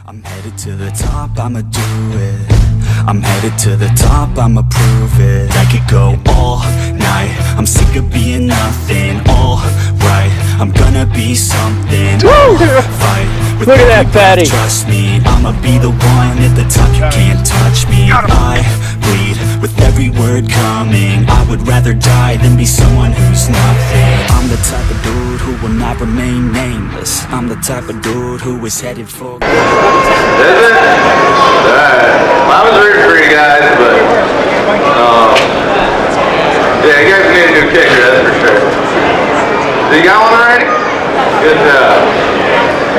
I'm headed to the top, I'ma do it. I'm headed to the top, I'ma prove it. I could go all night, I'm sick of being nothing. All right, I'm gonna be something. Fight with look at that fatty. Trust me, I'ma be the one at the top, you can't touch me. I bleed with every word coming. I would rather die than be someone who's nothing. I'm the type of dude who will not remain nameless. I'm the type of dude who is headed for Is it? Alright. Well, I was rooting for you guys, but yeah, you guys need a new kicker, that's for sure. So you got one already? Good job.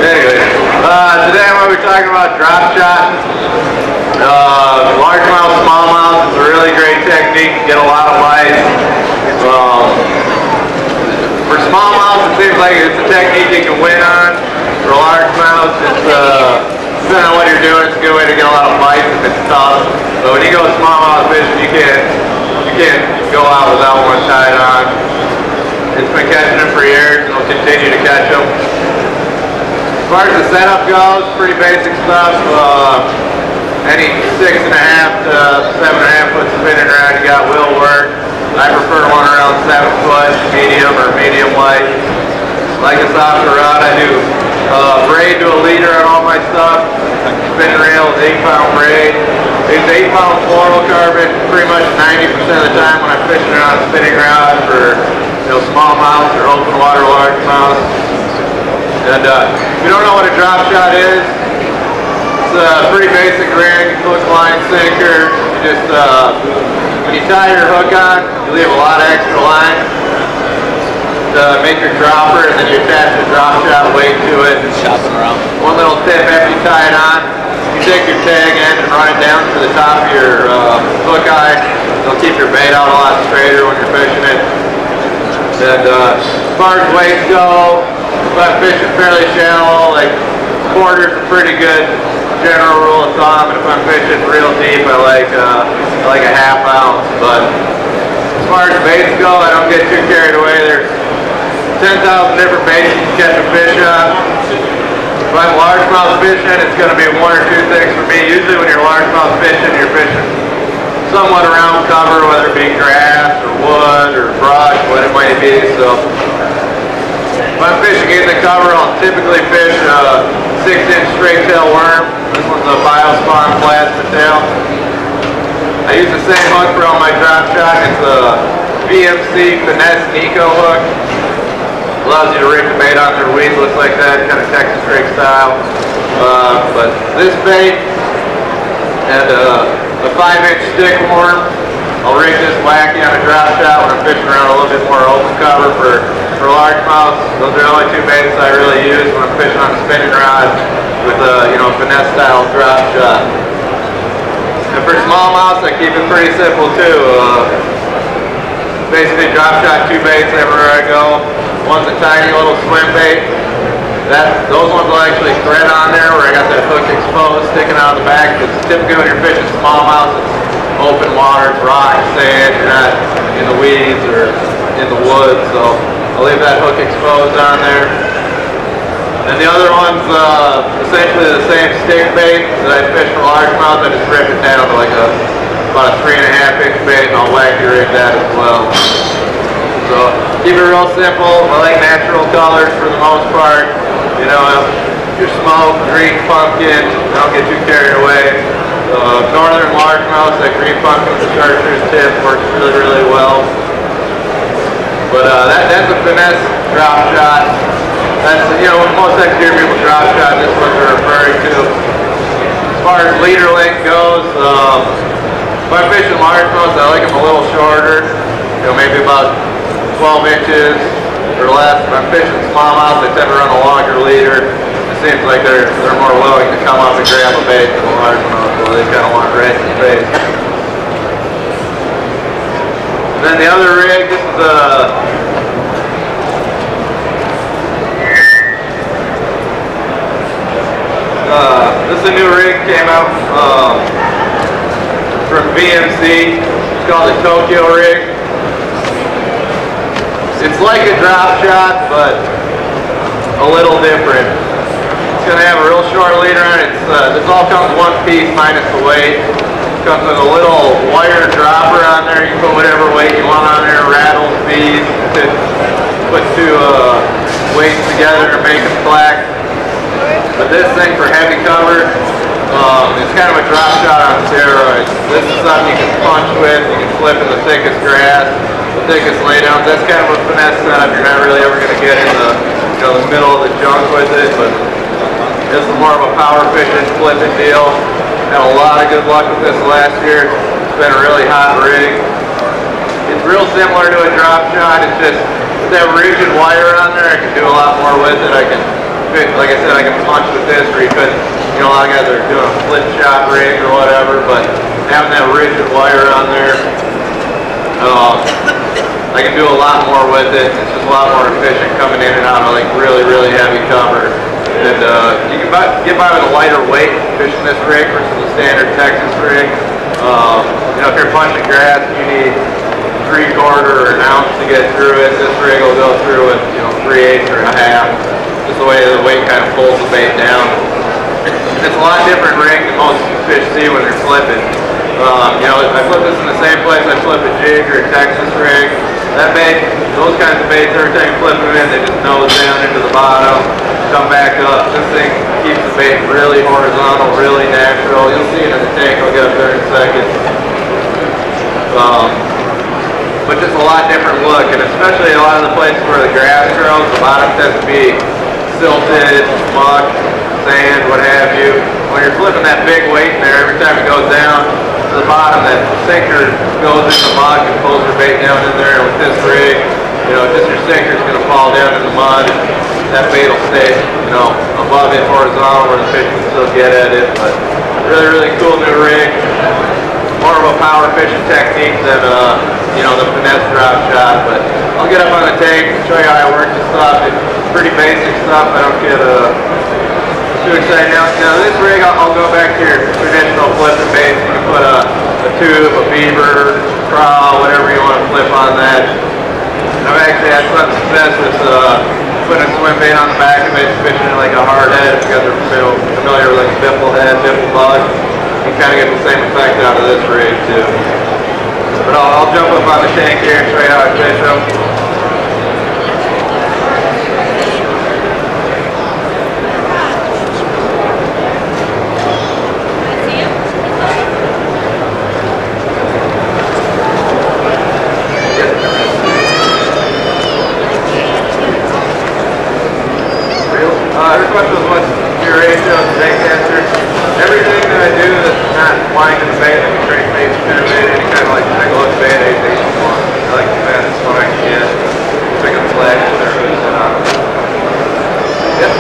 Anyway, today I'm going to be talking about drop shot. Largemouth, smallmouth is a really great technique to get a lot of bites. For smallmouth, it seems like it's a technique you can win on. For largemouth, it's depending on what you're doing, it's a good way to get a lot of bites if it's tough. But when you go smallmouth fishing, you can't go out without one tied on. It's been catching them for years, and we'll continue to catch them. As far as the setup goes, pretty basic stuff. Any 6.5 to 7.5 foot spinning rod you got will work. I prefer one around 7 foot, medium or medium light. Like a softer rod, I do braid to a leader on all my stuff. Spinning reel is 8-pound braid. It's 8-pound fluorocarbon pretty much 90% of the time when I'm fishing on a spinning rod for smallmouth or open water largemouth. And if you don't know what a drop shot is, it's a pretty basic rig, hook, line, sinker. You just when you tie your hook on, you leave a lot of extra line to make your dropper, and then you attach the drop shot weight to it. Shopping around. One little tip after you tie it on, you take your tag end and run it down to the top of your hook eye. It'll keep your bait out a lot straighter when you're fishing it. And as far as weights go, if I'm fishing fairly shallow, like quarters are pretty good general rule of thumb, and if I'm fishing real deep, I like a half ounce. But as far as baits go, I don't get too carried away. There's 10,000 different baits you can catch a fish on. If I'm largemouth fishing, it's going to be one or two things for me. Usually when you're largemouth fishing, you're fishing somewhat around cover, whether it be grass or wood or brush, what it might be. So if I'm fishing in the cover, I'll typically fish a 6-inch straight tail worm. This one's a Biospawn plastic tail. I use the same hook for all my drop shot. It's a VMC Finesse Nico hook. Allows you to rig the bait on their weed, looks like that, kind of Texas rig style. But this bait and a 5-inch stick worm, I'll rig this wacky on a drop shot when I'm fishing around a little bit more open cover for largemouth. Those are the only two baits I really use when I'm fishing on a spinning rod with a finesse style drop shot. And for smallmouth, I keep it pretty simple too. Basically drop shot 2 baits everywhere I go. One's a tiny little swim bait. Those ones will actually thread on there where I got that hook exposed, sticking out of the back. Because typically when you're fishing smallmouth, it's open water, it's rock, sand, you're not in the weeds or in the woods. So I'll leave that hook exposed on there. And the other one's essentially the same stick bait that I fish for largemouth. I just rip it down to like about a 3.5-inch bait, and I'll wacky rig that as well. So keep it real simple. I like natural colors for the most part. Your smoke, green pumpkin, don't get too carried away. Northern largemouth, that green pumpkin with the chartreuse tip works really, really well. But that's a Finesse drop shot. That's when most exterior people drop shot, this is what they're referring to. As far as leader length goes, if I'm fishing largemouth, I like them a little shorter. Maybe about 12 inches or less. If I'm fishing smallmouth, I tend to run a longer leader. It seems like they're more willing to come up and grab a bait than a largemouth, so they kind of want right in the face. Then the other rig, this is a new rig, came out from VMC. It's called the Tokyo rig. It's like a drop shot, but a little different. It's going to have a real short leader on it. It's this all comes one piece minus the weight. Comes with a little wire dropper on there. You can put whatever weight you want on there, rattles, beads, put two weights together to make them slack. But this thing for heavy cover, it's kind of a drop shot on steroids. This is something you can punch with, you can flip in the thickest grass, the thickest laydowns. That's kind of a finesse setup. You're not really ever going to get in the middle of the junk with it, but this is more of a power fishing, flipping deal. Had a lot of good luck with this last year. It's been a really hot rig. It's real similar to a drop shot. It's just with that rigid wire on there, I can do a lot more with it. I can, like I said, I can punch with this where you couldn't, a lot of guys are doing a flip shot rig or whatever, but having that rigid wire on there, I can do a lot more with it. It's just a lot more efficient coming in and out of like really, really heavy cover. And you can get by with a lighter weight fishing this rig versus a standard Texas rig. If you're punching grass, you need 3/4 or an ounce to get through it. This rig will go through with 3/8 or a half. Just the way the weight kind of pulls the bait down. It's a lot different rig than most fish see when they're flipping. I flip this in the same place I flip a jig or a Texas rig. That bait, those kinds of baits, every time you flip them in, they just nose down into the bottom, come back up. This thing keeps the bait really horizontal, really natural. You'll see it in the tank. I'll get up there in a second. But just a lot different look, and especially a lot of the places where the grass grows, the bottom tends to be silted, muck, sand, what have you. When you're flipping that big weight in there, every time it goes down to the bottom, that sinker goes in the muck and pulls your bait down in there. And with this rig, just your sinker's going to fall down in the mud. That bait will stay, above it horizontal where the fish can still get at it. But really, really cool new rig. More of a power fishing technique than the finesse drop shot. But I'll get up on the tank and show you how I work this stuff. It's pretty basic stuff. I don't get too excited. Now this rig, I'll go back to your traditional flipping baits. You can put a tube, a beaver, crawl, whatever you want to flip on that. I've actually had some success with putting a swim bait on the back of it, fishing it like a hard head. If you guys are familiar with like a biffle head, biffle bug, you can kind of get the same effect out of this rig too. But I'll jump up on the tank here and show you how I fish them. This question was what's your ratio of bait caster. Everything that I do that's not flying in the bait, like a crank bait, spinner bait, any kind of like hook bait, anything you want. I like the fastest one I can get. Pick up flags, whatever it is set on. Yep.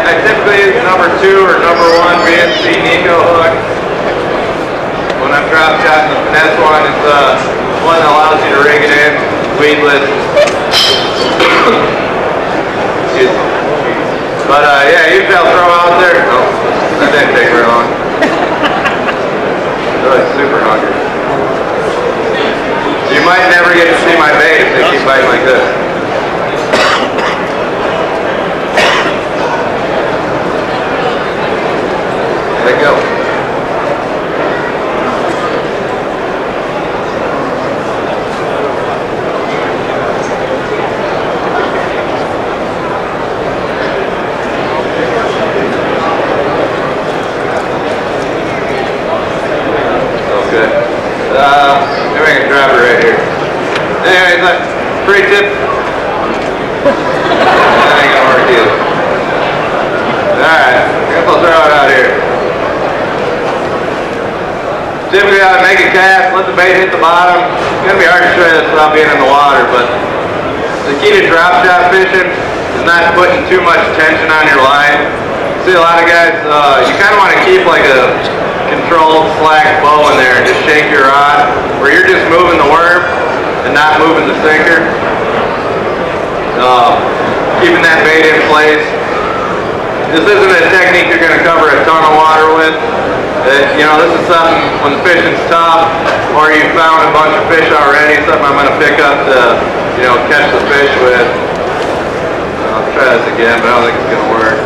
I typically use number 2 or number 1 BNC Nico hook. When I'm drop shotting, the finesse one is one that allows you to rig it in, weedless. Excuse me. But yeah, usually I'll throw out there. No, that didn't take very long. Really super hungry. You might never get to see my bait if they keep biting like this. Let go. Okay. Maybe I can drop it right here. Anyways, free tip. That ain't gonna work either. Alright, I guess I'll throw it out here. Typically I would make a cast, let the bait hit the bottom. It's going to be hard to show you this without being in the water, but the key to drop shot fishing is not putting too much tension on your line. See a lot of guys, you kind of want to keep like a controlled slack bow in there and just shake your rod, where you're just moving the worm and not moving the sinker. Keeping that bait in place. This isn't a technique you're going to cover a ton of water with. You know, this is something when the fishing's tough or you found a bunch of fish already, something I'm going to pick up to, you know, catch the fish with. I'll try this again, but I don't think it's going to work.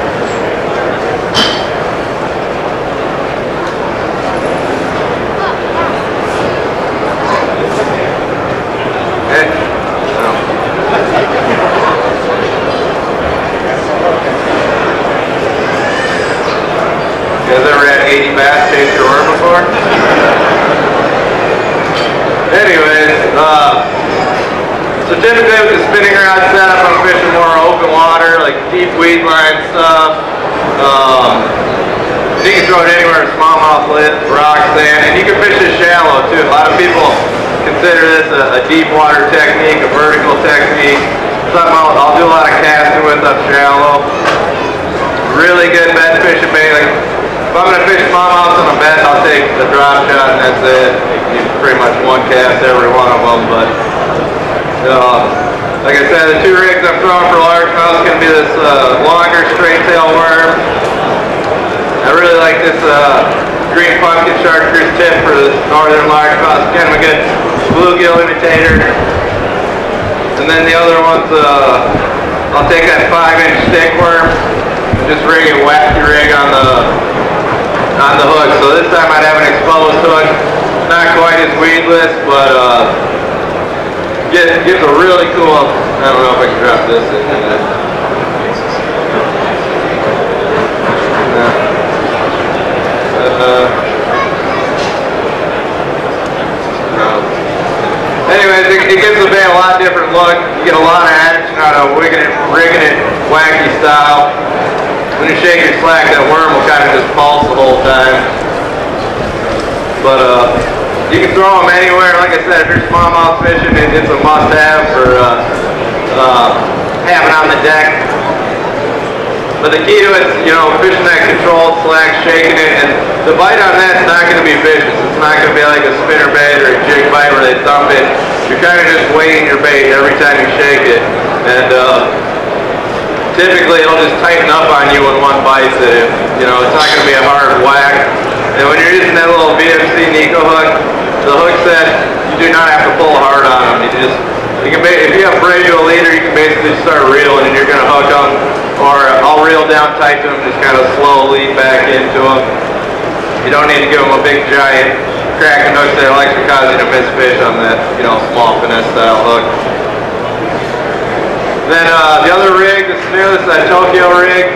You guys ever had 80 bass chase your worm before? Anyways, so typically with the spinning rod setup, I'm fishing more open water, like deep weed line stuff. You can throw it anywhere, smallmouth, lid, rock, sand, and you can fish this shallow too. A lot of people consider this a deep water technique, a vertical technique. Something I'll do a lot of casting with up shallow. Really good bed fishing bait. Like, if I'm going to fish smallmouth on a bed, I'll take the drop shot and that's it. You pretty much one cast every one of them, but like I said, the two rigs I'm throwing for largemouth is going to be this longer straight tail worm. I really like this green pumpkin chartreuse tip for the northern largemouth. It's kind of a good bluegill imitator. And then the other one's, I'll take that 5-inch stick worm and just rig it wacky rig on the hook. So this time I'd have an exposed hook, not quite as weedless, but gives a really cool, I don't know if I can drop this in there. Anyways, it gives the bait a lot different look. You get a lot of action out of rigging it wacky style. When you shake your slack, that worm will kind of just pulse the whole time. But you can throw them anywhere. Like I said, if you're smallmouth fishing, it's a must-have for having on the deck. But the key to it is, you know, fishing that controlled slack, shaking it, and the bite on that's not going to be vicious. It's not going to be like a spinner bait or a jig bite where they thump it. You're kind of just weighing your bait every time you shake it. And typically it'll just tighten up on you when one bites it. You know, it's not going to be a hard whack. And when you're using that little VFC Nico hook, the hook set, you do not have to pull hard on them. If you have braid to a leader, you can basically start reeling and you're going to hook them. Or I'll reel down tight to them, just kind of slow lead back into them. You don't need to give them a big giant cracking hook that likes to cause you to miss fish on that, you know, small finesse style hook. Then the other rig, this is that Tokyo rig.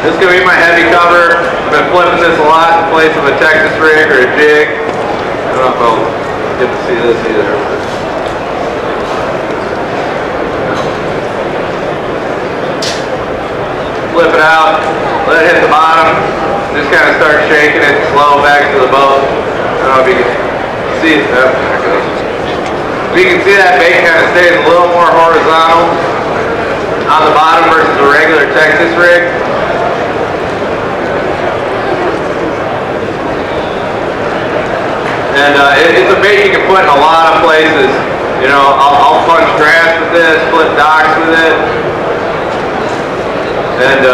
This is going to be my heavy cover. I've been flipping this a lot in place of a Texas rig or a jig. I don't know if I'll get to see this either. Flip it out, let it hit the bottom, just kind of start shaking it slow back to the boat. I don't know if you can see it. There it goes. You can see that bait kind of stays a little more horizontal on the bottom versus a regular Texas rig. And it's a bait you can put in a lot of places. You know, I'll punch grass with this, split docks with it. And,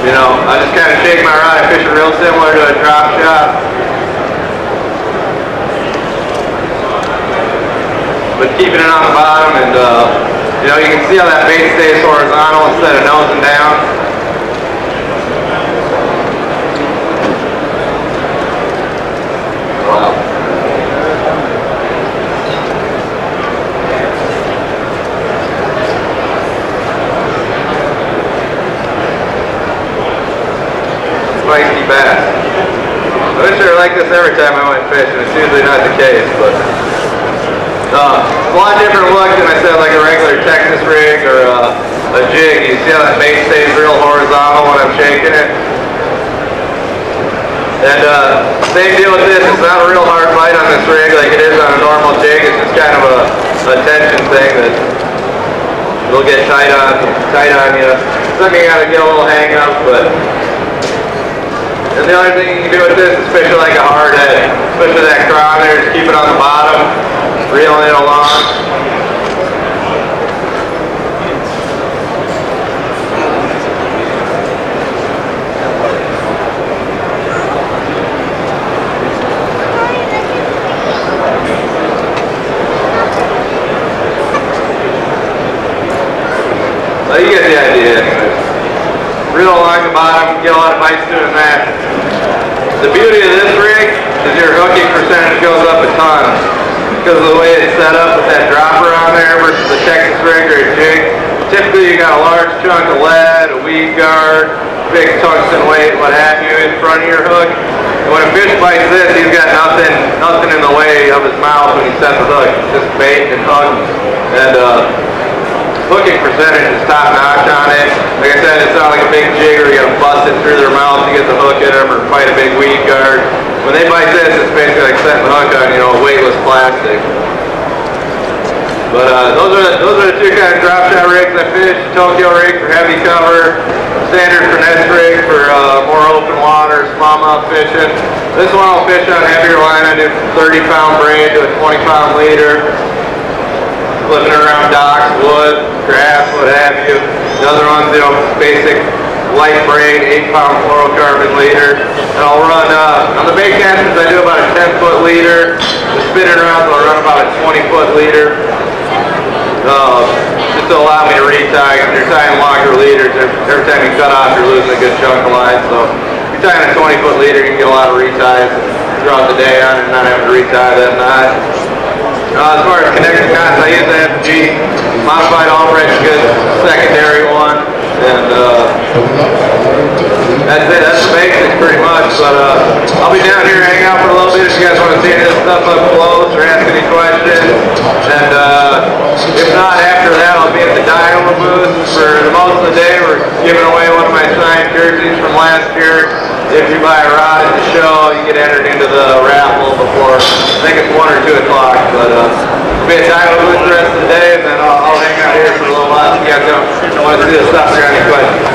you know, I just kind of shake my rod. I fish it real similar to a drop shot. But keeping it on the bottom and, you know, you can see how that bait stays horizontal instead of nosing down. Wow. Spicy bass. I wish they were like this every time I went fishing. It's usually not the case, but it's a lot different look than I said, like a regular Texas rig or a jig. You see how that bait stays real horizontal when I'm shaking it. And same deal with this. It's not a real hard bite on this rig like it is on a normal jig. It's just kind of a tension thing that will get tight on you. Something you got to get a little hang up, but And the other thing you can do with this is fish it like a hard head. Especially that craw there, just keep it on the bottom, reeling it along. So you get the idea anyways. Reel along the bottom, get a lot of bites doing that. The beauty of this rig is your hooking percentage goes up a ton because of the way it's set up with that dropper on there versus the Texas rig or a jig. Typically you got a large chunk of lead, a weed guard, big tungsten weight, what have you in front of your hook. And when a fish bites this, he's got nothing in the way of his mouth when he sets the hook. It's just bait and hook. And hooking percentage is top notch on it. Like I said, it's not like a big jig where you gotta bust it through their mouth to get the hook in them or fight a big weed guard. When they bite this, it's basically like setting the hook on, you know, weightless plastic. But those are the two kind of drop shot rigs I fish. Tokyo rig for heavy cover, standard Finesse rig for more open water, smallmouth fishing. This one I'll fish on heavier line. I do 30-pound braid to a 20-pound leader. Flipping around docks, wood, grass, what have you. The other one's, you know, basic light braid, 8-pound fluorocarbon leader. And I'll run, on the bait casters I do about a 10-foot leader. The spinning rounds I'll run about a 20-foot leader. Just to allow me to retie, because you're tying longer leaders. Every time you cut off, you're losing a good chunk of line. So if you're tying a 20-foot leader, you can get a lot of reties throughout the day on it and not having to retie that knot. As far as connector knots, I use the FG modified Albrecht, good secondary one, and that's it. That's the basics pretty much. But I'll be down here hanging out for a little bit if you guys want to see this stuff up close or ask any questions. And if not, after that, I'll be at the Dynamo booth for the most of the day. We're giving away one of my signed jerseys from last year. If you buy a rod at the show, you get entered into the raffle before, I think it's 1 or 2 o'clock, but be a time booth the rest of the day, and then I'll hang out here for a little while if you guys don't want to see the stuff or any questions.